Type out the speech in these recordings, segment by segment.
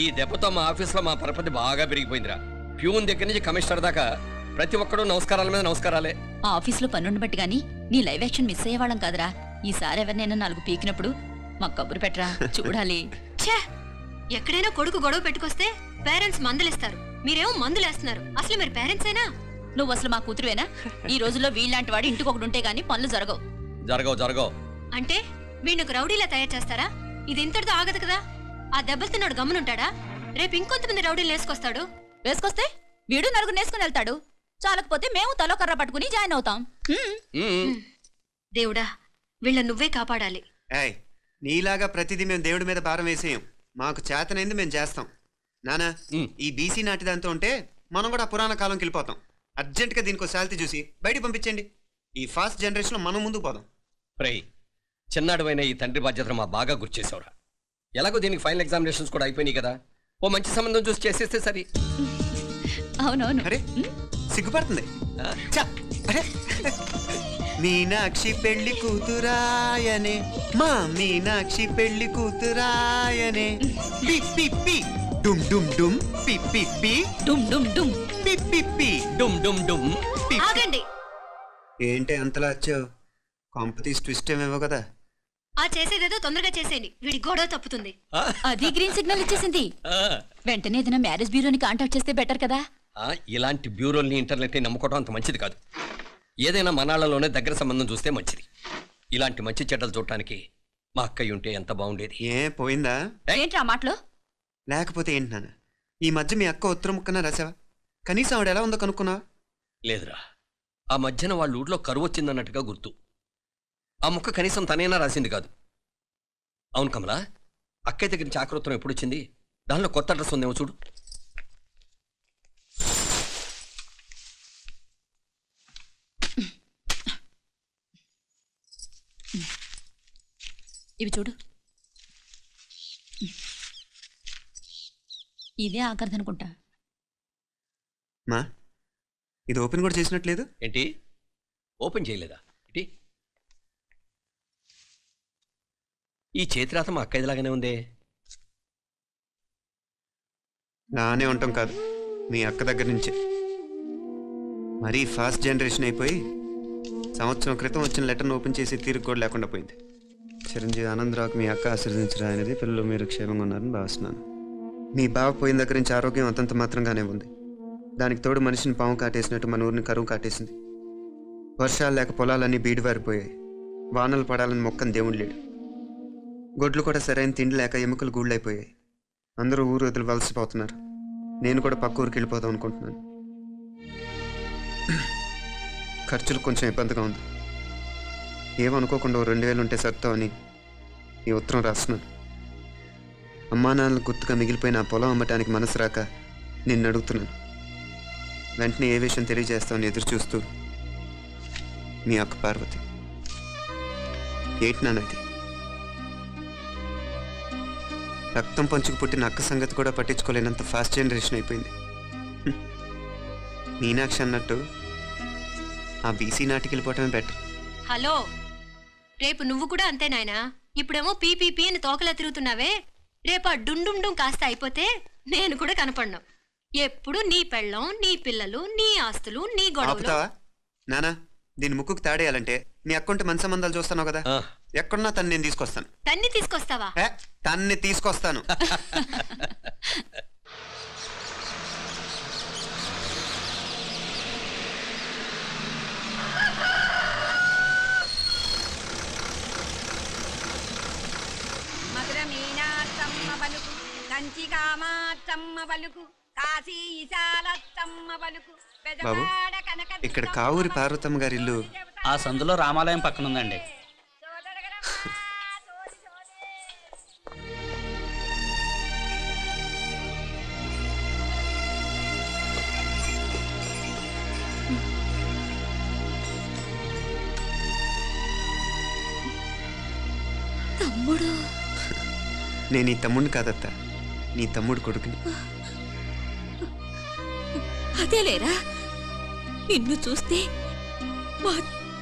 ఈ దెబ్బతో మా ఆఫీస్ లో మా పరపతి బాగా పెరిగిపోయిందిరా. ప్యూన్ దగ్గర నుంచి కమిషనర్ దాకా ప్రతి ఒక్కడు నమస్కారాల మీద నమస్కారాలే. ఆ ఆఫీస్ లో పన్నుండి బట్టి గానీ నీ లైవ్ యాక్షన్ మిస్ అయ్యేవాళ్ళం కాదురా. ఈసారి ఎవరినైనా 4 పీకినప్పుడు మాకు కబురు పెట్టరా, చూడాలి. ఎక్కడైనా కొడుకు గొడవ పెట్టుకొస్తే పేరెంట్స్ మందులేస్తారు, మీరేమో మందులేస్తున్నారు. అసలు మీరు పేరెంట్స్ అయినా? నువ్వు అసలు మా కూతురువేనా? ఈ రోజుల్లో వీళ్ళంటి వాడు ఇంటికి ఒకటి ఉంటే గానీ పనులు జరగవు. అంటే వీణ్ణకు రౌడీలా తయారు చేస్తారా? ఇది ఇంతటితో ఆగదు కదా. ఆ దెబ్బలు తిన్నాడు గమ్మునుంటాడా? రేపు ఇంకొంతమంది రౌడీలు వేసుకొస్తే వీడు 4 నేసుకుని వెళ్తాడు. చాలకపోతే మేము తలో కర్ర పట్టుకుని జాయిన్ అవుతాం. దేవుడా, వీళ్ళ నువ్వే కాపాడాలి. నీలాగా ప్రతిదీ మేము దేవుడి మీద భారం వేసేయం. మాకు చేతనైంది మేము చేస్తాం. నానా, ఈ బీసీ నాటి దాంతో ఉంటే మనం కూడా పురాణ కాలంకి వెళ్ళిపోతాం. అర్జెంట్ గా దీనికి శాలిటీ చూసి బయటికి పంపించండి. ఈ ఫాస్ట్ జనరేషన్ లో మనం ముందుకు పోదాం. చిన్నాడువైన ఈ తండ్రి బాధ్యతను మా బాగా గుర్చేసావురా. ఎలాగో దీనికి ఫైనల్ ఎగ్జామినేషన్స్ కూడా అయిపోయినాయి కదా, ఓ మంచి సంబంధం చూసి చేసేస్తే సరి. అవునవును. అరే సిగ్గుపడుతుంది. మీనాక్షి పెళ్లి కూతురాయనే, మా మీనాక్షి పెళ్లి కూతురాయనే. డుమ్ డుమ్ డుమ్ పి పి పి డుమ్ డుమ్ డుమ్ పి పి పి డుమ్ డుమ్ డుమ్. ఆగండి. ఏంటి అంతలా వచ్చావు? కాంపిటీస్ ట్విస్ట్ ఏమేవో కదా. ఆ చేసేదేదో తొందరగా చేసేయండి, వీడి గొడవ తప్పుతుంది. అది గ్రీన్ సిగ్నల్ ఇచ్చేసింది. వెంటనే ఏదైనా మ్యారేజ్ బ్యూరోని కాంటాక్ట్ చేస్తే బెటర్ కదా. ఇలాంటి బ్యూరోల్ని ఇంటర్నెట్ ని నమ్ముకోవడం అంత మంచిది కాదు. ఏదైనా మనాళ్ళలోనే దగ్గర సంబంధం చూస్తే మంచిది. ఇలాంటి మంచి చెడ్డలు చూడటానికి మా అక్కయ్య ఉంటే ఎంత బాగుండేది. పోయిందా ఏంటి ఆ మాటలో? లేకపోతే ఏంటి నాన్న, ఈ మధ్య మీ అక్క ఉత్తరం ముక్కన రాసావా? కనీసం ఆవిడ ఎలా ఉందో కనుక్కున్నావా? లేదురా, ఆ మధ్యన వాళ్ళ ఊళ్ళో కరువు వచ్చిందన్నట్టుగా గుర్తు. ఆ ముక్క కనీసం తనైనా రాసింది కాదు. అవును కమలా, అక్కయ్య దగ్గర నుంచి ఆకృతం ఎప్పుడు వచ్చింది? దానిలో కొత్త అడ్రస్ ఉందేమో చూడు. ఇవి చూడు. ఇదే ఆఖరిది అనుకుంటా. మా ఇది ఓపెన్ కూడా చేసినట్లేదు. ఏంటి ఓపెన్ చేయలేదా? ఏంటి ఈ చేతిరాత మా అక్కయ్యలాగానే ఉందే. నానే ఉంటాం కాదు, మీ అక్క దగ్గర నుంచే. మరీ ఫాస్ట్ జనరేషన్ అయిపోయి సంవత్సరం క్రితం వచ్చిన లెటర్ను ఓపెన్ చేసి తీరుకు కూడా లేకుండా పోయింది. చిరంజీవి ఆనందరావుకి మీ అక్క ఆశీర్వదించరా అనేది. పిల్లలు మీరు క్షేమంగా ఉన్నారని భావిస్తున్నాను. మీ బావ పోయిన దగ్గర నుంచి ఆరోగ్యం అంతంత మాత్రంగానే ఉంది. దానికి తోడు మనిషిని పాము కాటేసినట్టు మన ఊరిని కరువు కాటేసింది. వర్షాలు లేక పొలాలన్నీ బీడివారిపోయాయి. వానలు పడాలని మొక్కని దేవుడు లేడు. గొడ్లు కూడా సరైన తిండి లేక ఎముకలు గూళ్ళైపోయాయి. అందరూ ఊరు వదిలి వలసిపోతున్నారు. నేను కూడా పక్క ఊరికి వెళ్ళిపోదాం అనుకుంటున్నాను. ఖర్చులు కొంచెం ఇబ్బందిగా ఉంది. ఏమనుకోకుండా 2000 ఉంటే సర్తామని ఈ ఉత్తరం రాస్తున్నాను. అమ్మా నాన్నలకు గుర్తుగా మిగిలిపోయిన ఆ పొలం అమ్మటానికి మనసు రాక నిన్ను అడుగుతున్నాను. వెంటనే ఏ విషయం తెలియజేస్తామని ఎదురు చూస్తూ మీ అక్క పార్వతి. ఏంటి నాన్నది? రక్తం పంచుకు పుట్టిన అక్క సంగతి కూడా పట్టించుకోలేనంత ఫాస్ట్ జనరేషన్ అయిపోయింది. మీనాక్షి అన్నట్టు ఆ బీసీ నాటికి వెళ్ళిపోవటమే బెటర్. హలో, రేపు నువ్వు కూడా అంతే నాయనా. ఇప్పుడేమో పీపీపీ అని తోకలా తిరుగుతున్నావే. రేపు ఆ డుండుండుం కాస్త అయిపోతే నేను కూడా కనపడను. ఎప్పుడు నీ పెళ్ళం, నీ పిల్లలు, నీ ఆస్తులు, నీ గొడవలు. నానా, దీని ముక్కుకు తాడేయాలంటే మీ అక్కంటే మంచి సంబంధాలు చూస్తాను కదా. ఎక్కడున్నా తను నేను తీసుకొస్తాను. తన్ని తీసుకొస్తావా? తన్ని తీసుకొస్తాను. మధుర మీనాత్తమ్మ పలుకు, కంచి కామాత్తమ్మ పలుకు, కాశీ ఈశాలత్తమ్మ పలుకు. బాబు, ఇక్కడ కావూరి పార్వతమ్మ గారి ఇల్లు ఆ సందులో రామాలయం పక్కన ఉందండి. తమ్ముడు? నేను ఈ తమ్ముడిని కాదత్తా, నీ తమ్ముడు కొడుకుని. అదేలేరా, నిన్ను చూస్తే మా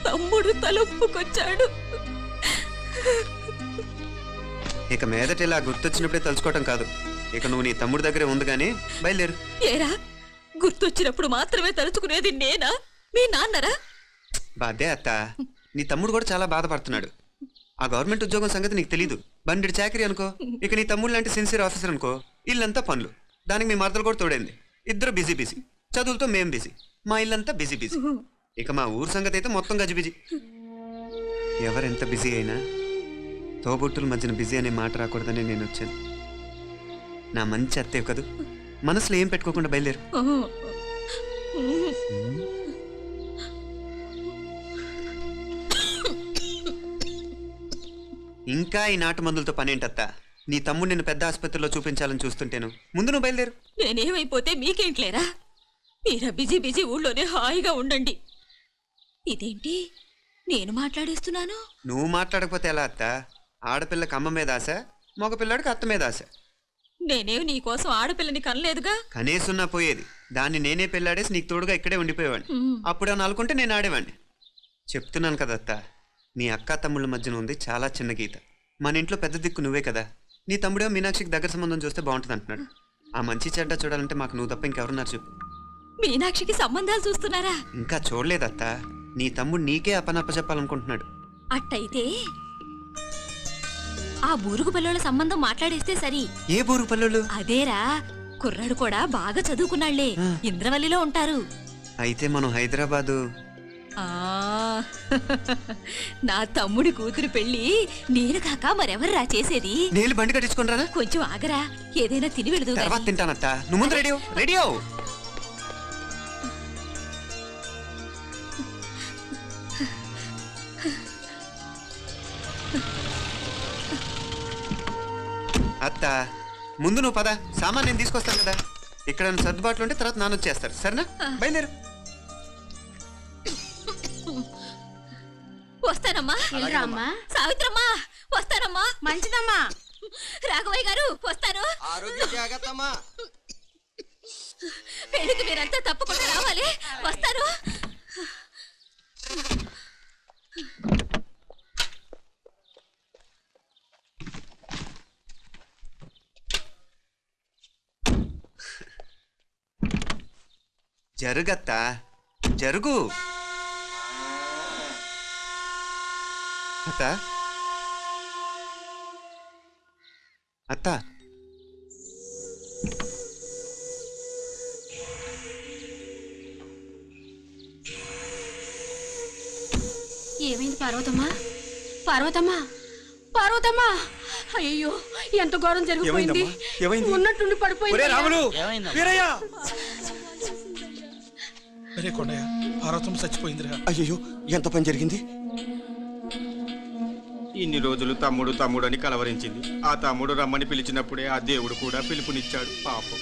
తమ్ముడు తలొప్పుకొచ్చాడు. ఇక మీదట ఇలా గుర్తొచ్చినప్పుడే తలుచుకోవటం కాదు. ఇక నువ్వు నీ తమ్ముడి దగ్గరే ఉంది కానీ బయలుదేరు. ఏరా గుర్తొచ్చినప్పుడు మాత్రమే తలుచుకునేది నేనా మీ నాన్నరా? బాధే అత్త, నీ తమ్ముడు కూడా చాలా బాధపడుతున్నాడు. ఆ గవర్నమెంట్ ఉద్యోగం సంగతి నీకు తెలీదు. బండి చాకరీ అనుకో. ఇక నీ తమ్ముడు లాంటి సిన్సియర్ ఆఫీసర్ అనుకో, ఇల్లంతా పనులు. దానికి మీ మరదలు కూడా తోడైంది. ఇద్దరు బిజీ బిజీ. చదువులతో మేం బిజీ. మా ఇల్లంతా బిజీ బిజీ. ఇక మా ఊరు సంగతి అయితే మొత్తం గజిబిజీ. ఎవరెంత బిజీ అయినా తోబుట్టుల మధ్యన బిజీ అనే మాట రాకూడదని నేను వచ్చాను. నా మంచి అత్తయ్య కదూ, మనసులో ఏం పెట్టుకోకుండా బయలుదేరు. ఇంకా ఈ నాటు మందులతో పనేంటత్తా? నీ తమ్ముడు నిన్ను పెద్ద ఆసుపత్రిలో చూపించాలని చూస్తుంటేను. ముందు నువ్వు బయలుదేరు. నేనేమైపోతే మీకేంట్లేరా? మీరా బిజీ బిజీ ఊళ్ళోనే హాయిగా ఉండండి. ఇదేంటి నేను మాట్లాడేస్తున్నాను? నువ్వు మాట్లాడకపోతే ఎలా అత్త? ఆడపిల్లకి అమ్మ మీద ఆశ, మగపిల్లాడికి అత్త మీద ఆశ. నేనేం నీకోసం ఆడపిల్లని కనలేదుగా. కనేసున్నా పోయేది. దాన్ని నేనే పెళ్ళాడేసి నీకు తోడుగా ఇక్కడే ఉండిపోయేవాడిని. అప్పుడు అని అనుకుంటే నేను ఆడేవాడిని. చెప్తున్నాను కదా అత్త, నీ అక్క తమ్ముళ్ళ మధ్యన ఉంది చాలా చిన్న గీత. మన ఇంట్లో పెద్ద దిక్కు నువ్వే కదా. నీ తమ్ముడేమో మీనాక్షికి దగ్గర సంబంధం చూస్తే బాగుంటుంది అంటున్నాడు. ఆ మంచి చెడ్డ చూడాలంటే మాకు నువ్వు తప్ప ఇంకెవరున్నారు చెప్పు. మీనాక్షికి సంబంధాలు చూస్తున్నారా? ఇంకా చూడలేదత్త. నీ తమ్ముడు నీకే అపనప్ప చెప్పాలనుకుంటున్నాడు. అట్టయితే ఆ బూరుగు పిల్లల సంబంధం మాట్లాడేస్తే సరి. ఏ బూరు పల్లెలు? అదేరా, కుర్రాడు కూడా బాగా చదువుకున్నాళ్లే, ఇంద్రవల్లిలో ఉంటారు. అయితే మనం హైదరాబాదు. ఆ నా తమ్ముడి కూతురు పెళ్లి నేను కాక మరెవర్రా చేసేది? నేను బండి కట్టించుకుని రానా? కొంచెం ఆగరా, ఏదైనా తిని వెళదు. తర్వాత తింటానత్త. నువ్వు ముందు రెడీ రెడీ అవు. అత్త ముందు నువ్వు పద. సామాన్ నేను తీసుకొస్తాను కదా. ఇక్కడ సర్దుబాట్లు ఉంటే తర్వాత నాన్న వచ్చేస్తారు. సరేనా? బయలుదేరు. వస్తానమ్మా. అమ్మా సావిత్రమ్మా వస్తానమ్మా. మంచిదమ్మా. రాఘవయ్య గారు వస్తాను. ఆరోగ్య జాగ్రత్తమ్మా. పెళ్లికి మీరంతా తప్పకుండా రావాలి. వస్తాను. జరుగత్తా, జరుగు. అత్త అత్త ఏమైంది పార్వతమ్మా? పార్వతమ్మా, పార్వతమ్మా! అయ్యో, ఎంత ఘోరం జరిగిపోయింది. ఉన్నట్టుండి పడిపోయింది. అరే కొండయ్య, పార్వతమ్మ చచ్చిపోయిందిరా. అయ్యో, ఎంత పని జరిగింది? ఇన్ని రోజులు తమ్ముడు తమ్ముడు అని కలవరించింది. ఆ తమ్ముడు రమ్మని పిలిచినప్పుడే ఆ దేవుడు కూడా పిలుపునిచ్చాడు. పాపం.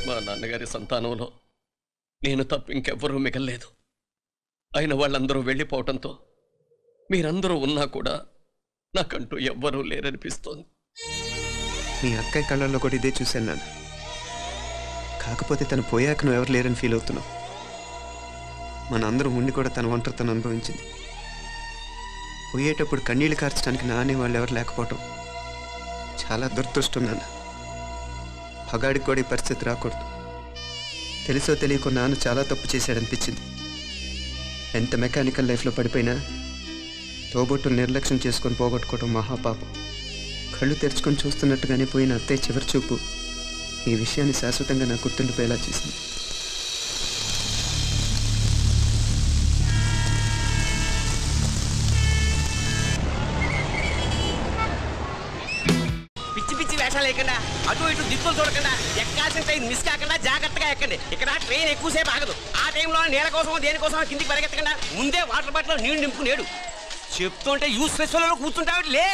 మా నాన్నగారి సంతానంలో నేను తప్ప ఇంకెవ్వరూ మిగల్లేదు. అయిన వాళ్ళందరూ వెళ్ళిపోవటంతో మీరందరూ ఉన్నా కూడా నాకంటూ ఎవ్వరూ లేరనిపిస్తోంది. మీ అక్కయ్య కళ్ళల్లో కూడా ఇదే చూశాను నాన్న. కాకపోతే తను పోయాక నువ్వు ఎవరు లేరని ఫీల్ అవుతున్నావు. మన అందరం ఉండి కూడా తన ఒంటరితను అనుభవించింది. పోయేటప్పుడు కన్నీళ్ళు కార్చడానికి నానే వాళ్ళు ఎవరు లేకపోవటం చాలా దురదృష్టం నాన్న. పగాడికి కూడా ఈ పరిస్థితి రాకూడదు. తెలుసో తెలియకో నాన్న చాలా తప్పు చేశాడనిపించింది. ఎంత మెకానికల్ లైఫ్లో పడిపోయినా తోబొట్టులు నిర్లక్ష్యం చేసుకొని పోగొట్టుకోవడం మహాపాపం. కళ్ళు తెరుచుకొని చూస్తున్నట్టుగానే పోయిన అత్తయ్య చివరి చూపు ఈ విషయాన్ని శాశ్వతంగా నా గుర్తుండిపోయేలా చేసింది. పిచ్చి పిచ్చి వేషాలు లేకుండా, అటు ఇటు దిక్కులు చూడకుండా, ఎక్కాల్సిన ట్రైన్ మిస్ కాకుండా జాగ్రత్తగా ఎక్కండి. ఇక్కడ ట్రైన్ ఎక్కువసేపు ఆగదు. ఆ టైంలో నీళ్ళ కోసం దేనికోసం కిందికి పరిగెత్తకుండా ముందే వాటర్ బాటిల్ నీళ్లు నింపుకునేడు. చెప్తుంటే యూస్లెస్ లో కూర్చుంటావు. లే,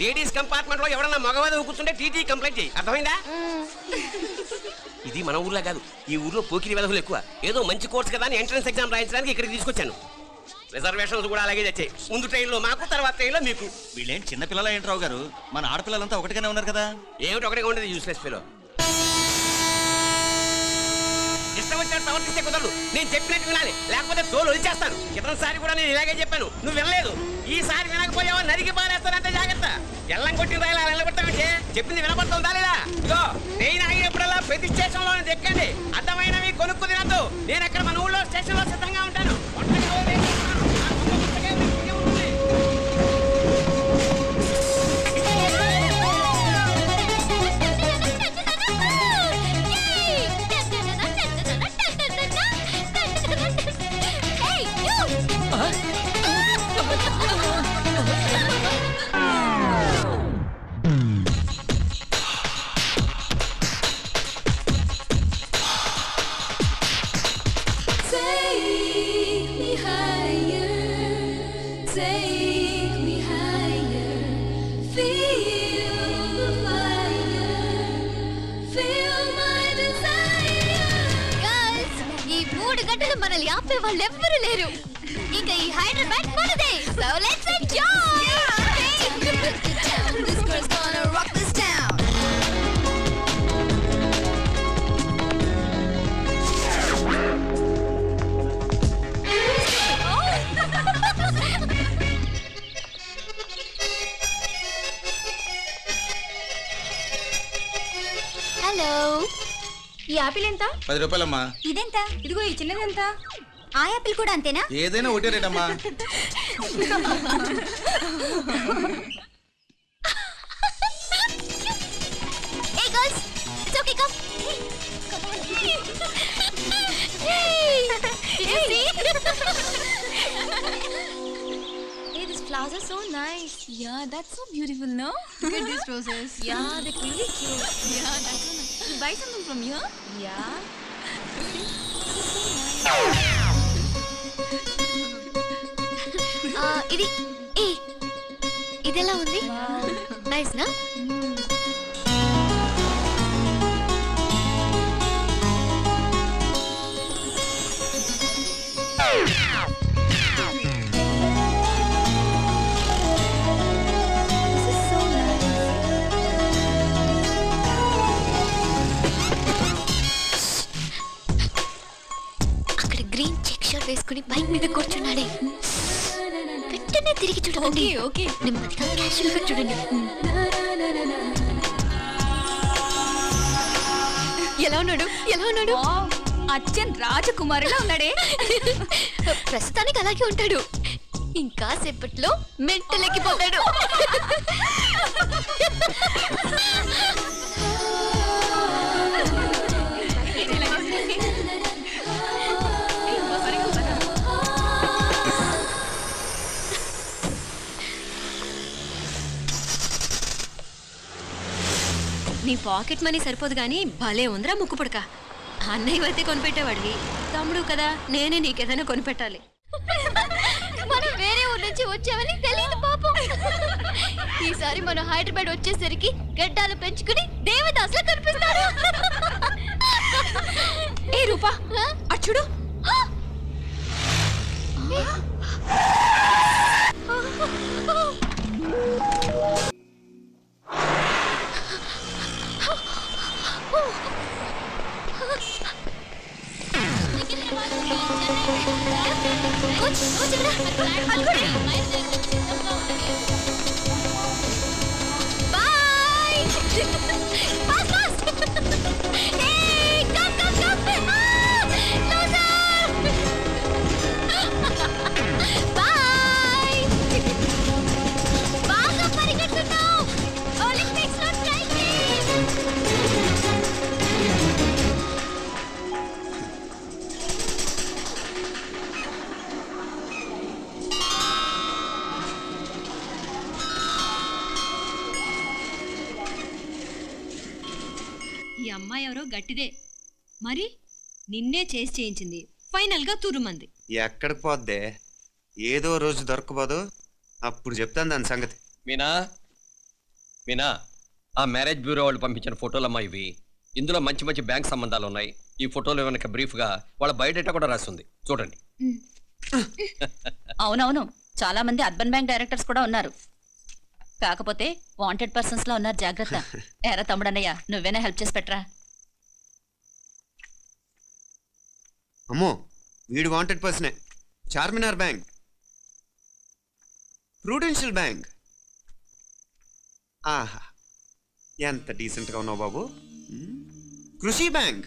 లేడీస్ కంపార్ట్మెంట్ లో ఎవరన్నా మగవాది కూర్చుంటే టీటీ కంప్లైంట్ చేయి. అర్థమైందా? ఇది మన ఊర్లో కాదు. ఈ ఊర్లో పోకిరి వెధవులు ఎక్కువ. ఏదో మంచి కోర్స్ కదా అని ఎంట్రన్స్ ఎగ్జామ్ రాయించడానికి ఇక్కడికి తీసుకొచ్చాను. రిజర్వేషన్స్ కూడా అలాగే తెచ్చాయి. ముందు ట్రైన్లో మాకు, తర్వాత ట్రైన్లో మీకు. వీళ్ళేంటి చిన్నపిల్లల ఏంట్రావు గారు? మన ఆడపిల్లలంతా ఒకటిగానే ఉన్నారు కదా. ఏమిటి ఒకటిగా ఉండేది యూస్లెస్ ఫెలో. ఇష్టం వచ్చినట్టు ప్రవర్తిస్తే కుదరదు. నేను చెప్పినట్టు వినాలి, లేకపోతే తోలు వదిలేస్తాను. క్రితంసారి కూడా నేను ఇలాగే చెప్పాను, నువ్వు వినలేదు. ఈసారి వినకపోయావా నరికి పారేస్తానంటే జాగ్రత్త. ఎల్లం కొట్టిన రాయలా వెళ్ళగొట్టామంటే చెప్పింది వినపడుతుందా లేదా? ఇదో నేను ఆగినప్పుడల్లా ప్రతి స్టేషన్ లో ఎక్కండి. అర్థమైనవి కొనుక్కు తినద్దు. నేను ఎక్కడ మన ఊళ్ళో స్టేషన్ లో సిద్ధంగా ఉంటాను. మనల్ని ఆపే వాళ్ళు ఎవ్వరూ లేరు. ఇక ఈ హైదరాబాద్ మనదే. So let's enjoy. This girl's gonna rock this town. Hello, ఈ యాపిల్ ఎంత? 10 రూపాయలమ్మా. ఇదెంత? ఇదిగో ఈ చిన్నది ఎంత? ఆ యాపిల్ కూడా అంతేనా? ఏదైనా ఒకటే రేట్ అమ్మా. Hey girls, it's okay, come. Come on. Hey, did you see? Hey, these flowers are so nice. Yeah, that's so beautiful, no? Look at these roses. Yeah, they're really cute. Yeah, that's so nice. You buy something from here? Yeah. ఇది ఇదెలా ఉంది? Nice నా? అక్కడ green check shirt వేసుకుని bike మీద కూర్చున్నాడే, వెంటనే తిరిగి చూడండి. ఓకే, నెమ్మదిగా క్యాషువల్గా చూడండి. ఎలా ఉన్నాడు? ఎలా ఉన్నాడు? అచ్చన్ రాజకుమారిలా ఉన్నాడే. ప్రస్తుతానికి అలాగే ఉంటాడు, ఇంకా సేపట్లో మెంటలెక్కిపోతాడు. నీ పాకెట్ మనీ సరిపోదు గానీ భలే ఉందిరా ముక్కు పుడక. అన్నయ్య అయితే కొనిపెట్టేవాడివి, తమ్ముడు కదా నేనే నీకేదైనా కొనిపెట్టాలి. మనం వేరే ఊరు నుంచి వచ్చామని తెలియదు పాపం. ఈసారి మనం హైదరాబాద్ వచ్చేసరికి గడ్డాలు పెంచుకుని దేవదాసులా కనిపిస్తారు. ఏ రూపా అచ్చుడు, ఈ అమ్మాయి ఎవరో గట్టిదే మరి, నిన్నే చేసి చేయించింది, ఫైనల్ గా తురుమంది. ఎక్కడికి పోద్దే, ఏదో రోజు దొరకబోదు, అప్పుడు చెప్తాను దాని సంగతి. మీనా మీనా, ఆ మ్యారేజ్ బ్యూరో వాళ్ళు పంపించిన ఫోటోలమ్మా ఇవి. ఇందులో మంచి మంచి బ్యాంక్ సంబంధాలు ఉన్నాయి. ఈ ఫోటోలు వెనక బ్రీఫ్గా వాళ్ళ బయోడేటా కూడా రాస్తుంది, చూడండి. అవునవును, చాలా మంది అర్బన్ బ్యాంక్ డైరెక్టర్స్ కూడా ఉన్నారు. కాకపోతే వాంటెడ్ పర్సన్స్ లా ఉన్నారు, జాగ్రత్త. ఎరా తమ్ముడన్నయ్య, నువ్వేనా హెల్ప్ చేసి పెట్టరా. అమ్మో వీడు వాంటెడ్ పర్సనే. Charminar bank, prudential bank. ఆహా ఎంత డీసెంట్గా ఉన్నావు బాబు. కృషి బ్యాంక్.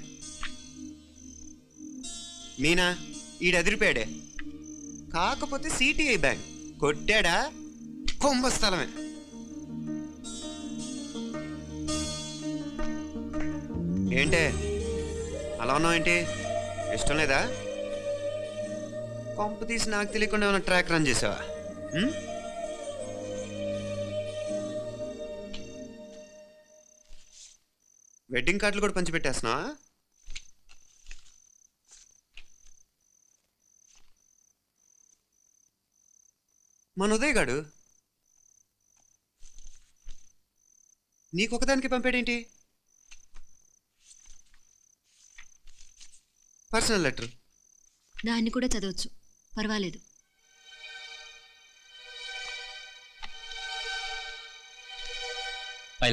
మీనా ఈడు ఎదిరిపోయాడే. కాకపోతే సిటిఐ బ్యాంక్ కొట్టాడా కుంభస్థలమే. ఏంటే అలా ఉన్నావు ఏంటి? ఇష్టం లేదా? కొంప తీసి నాకు తెలియకుండా ఏమైనా ట్రాక్ రన్ చేసావా? వెడ్డింగ్ కార్డులు కూడా పంచిపెట్టేస్తున్నావా? మన ఉదయ్ గాడు నీకొకదానికి పంపాడేంటి? Personal letter. దాన్ని కూడా చదవచ్చు, పర్వాలేదు. I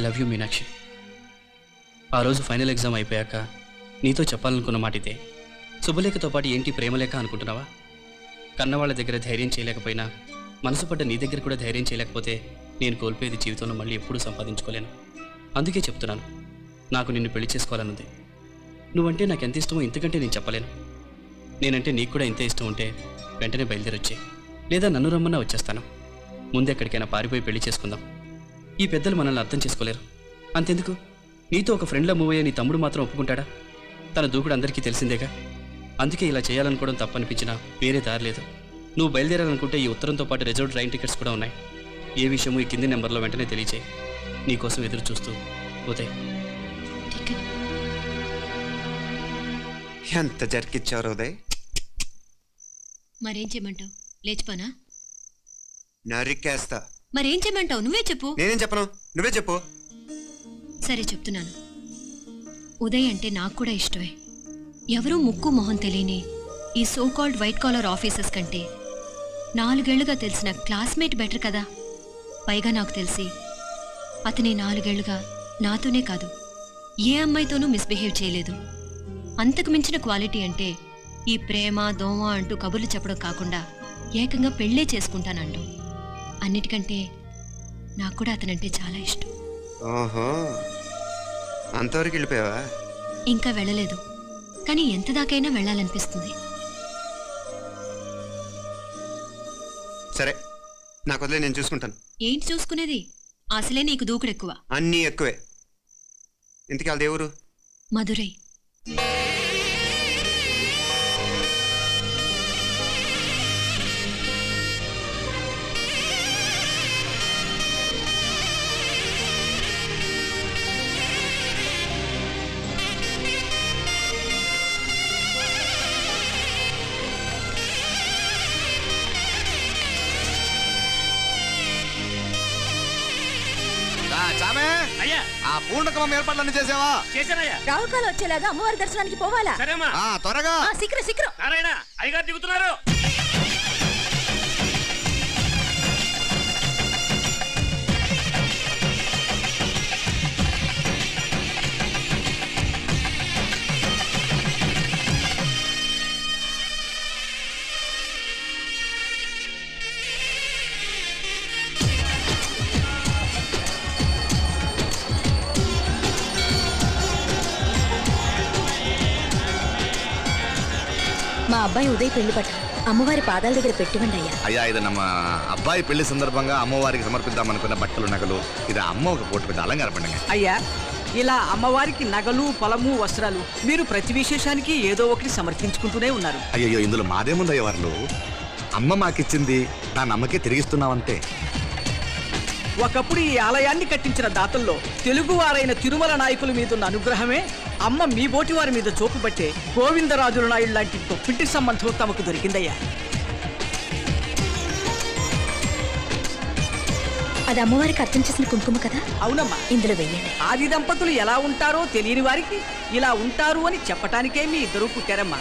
love you Meenakshi. ఆ రోజు ఫైనల్ ఎగ్జామ్ అయిపోయాక నీతో చెప్పాలనుకున్న మాట ఇదే. శుభలేఖతో పాటు ఏంటి ప్రేమలేఖ అనుకుంటున్నావా? కన్నవాళ్ళ దగ్గర ధైర్యం చేయలేకపోయినా మనసు పడ్డ నీ దగ్గర కూడా ధైర్యం చేయలేకపోతే నేను కోల్పోయేది జీవితంలో మళ్ళీ ఎప్పుడూ సంపాదించుకోలేను. అందుకే చెప్తున్నాను, నాకు నిన్ను పెళ్లి చేసుకోవాలనుంది. నువ్వంటే నాకు ఎంత ఇష్టమో ఇంతకంటే నేను చెప్పలేను. నేనంటే నీకు కూడా ఇంతే ఇష్టం ఉంటే వెంటనే బయలుదేరొచ్చే, లేదా నన్ను రమ్మన్నా వచ్చేస్తాను. ముందు ఎక్కడికైనా పారిపోయి పెళ్లి చేసుకుందాం. ఈ పెద్దలు మనల్ని అర్థం చేసుకోలేరు. అంతెందుకు, నీతో ఒక ఫ్రెండ్లా మూవ్ అయ్యే నీ తమ్ముడు మాత్రం ఒప్పుకుంటాడా? తన దూకుడు అందరికీ తెలిసిందేగా. అందుకే ఇలా చేయాలనుకోవడం తప్పనిపించినా వేరే దారి లేదు. నువ్వు బయలుదేరాలనుకుంటే ఈ ఉత్తరంతో పాటు రిజర్వ్ ట్రైన్ టికెట్స్ కూడా ఉన్నాయి. ఏ విషయమూ ఈ కింది నెంబర్లో వెంటనే తెలియచేయి. నీకోసం ఎదురు చూస్తూ ఉదయ్. ఎంత జరికిచ్చారు ఉదయ్. మరేం చేయమంటావు? లేచిపోనా? నరికేస్తా. మరేం చేయమంటావు? నువ్వే చెప్పు. నేనేం చెప్పను, నువ్వే చెప్పు. సరే చెప్తున్నాను. ఉదయ్ అంటే నాకు కూడా ఇష్టమే. ఎవరూ ముక్కు మొహం తెలియని ఈ so called white collar officers కంటే 4 ఏళ్లుగా తెలిసిన క్లాస్మేట్ బెటర్ కదా. పైగా నాకు తెలిసి అతని 4 ఏళ్లుగా నాతోనే కాదు ఏ అమ్మాయితోనూ మిస్బిహేవ్ చేయలేదు. అంతకు మించిన క్వాలిటీ అంటే ఈ ప్రేమ దోమ అంటూ కబుర్లు చెప్పడం కాకుండా ఏకంగా పెళ్ళే చేసుకుంటానంటూ. అన్నిటికంటే నాకు కూడా అతనంటే చాలా ఇష్టం. ఓహో, అంతవరకు వెళ్ళిపోయావా? ఇంకా వెళ్ళలేదు, కానీ ఎంత దాకైనా వెళ్ళాలనిపిస్తుంది. సరే నాకు వదిలే, నేను చూసుకుంటాను. ఏంటి చూసుకునేది? అసలే నీకు దూకుడు ఎక్కువ. అన్నీ ఎక్కువే. ఇంతకీ వాళ్ళ దేవురు? మధురై. ఆ పూర్ణకమం ఏర్పాట్లన్నీ చేసావా? చేశానయ్యా. రావుకాలు వచ్చేలాగా అమ్మవారి దర్శనానికి పోవాలా? సరేమ్మా. త్వరగా. శీఘ్రం. నారాయణ అయ్యగారు దిగుతున్నారు. మా అబ్బాయి ఉదయ్ పెళ్లి పట్ట అమ్మవారి పాదాల దగ్గర పెట్టివ్వండి అయ్యా. అయ్యా, ఇది నమ్మ అబ్బాయి పెళ్లి సందర్భంగా అమ్మవారికి సమర్పిద్దామనుకున్న బట్టలు, నగలు. ఇది అమ్మ ఒక పూట పెద్ద అలంకార పండుగ. అయ్యా, ఇలా అమ్మవారికి నగలు, పొలము, వస్త్రాలు మీరు ప్రతి విశేషానికి ఏదో ఒకటి సమర్పించుకుంటూనే ఉన్నారు. అయ్యో, ఇందులో మాదేముందయ్య వాళ్ళు. అమ్మ మాకిచ్చింది దాన్ని అమ్మకే తిరిగిస్తున్నామంతే. ఒకప్పుడు ఈ ఆలయాన్ని కట్టించిన దాతల్లో తెలుగువారైన తిరుమల నాయకుల మీదున్న అనుగ్రహమే అమ్మ మీ బోటి వారి మీద చూపుబట్టే గోవిందరాజుల నాయుడు లాంటి గొప్పింటి సంబంధం తమకు దొరికిందయ్యా. అది అమ్మవారికి అర్థం చేసిన కుంకుమ కదా? అవునమ్మా, ఇందులో వెయ్యండి. ఆది దంపతులు ఎలా ఉంటారో తెలియని వారికి ఇలా ఉంటారు అని చెప్పటానికే మీ ఇద్దరూ పుట్టారమ్మా.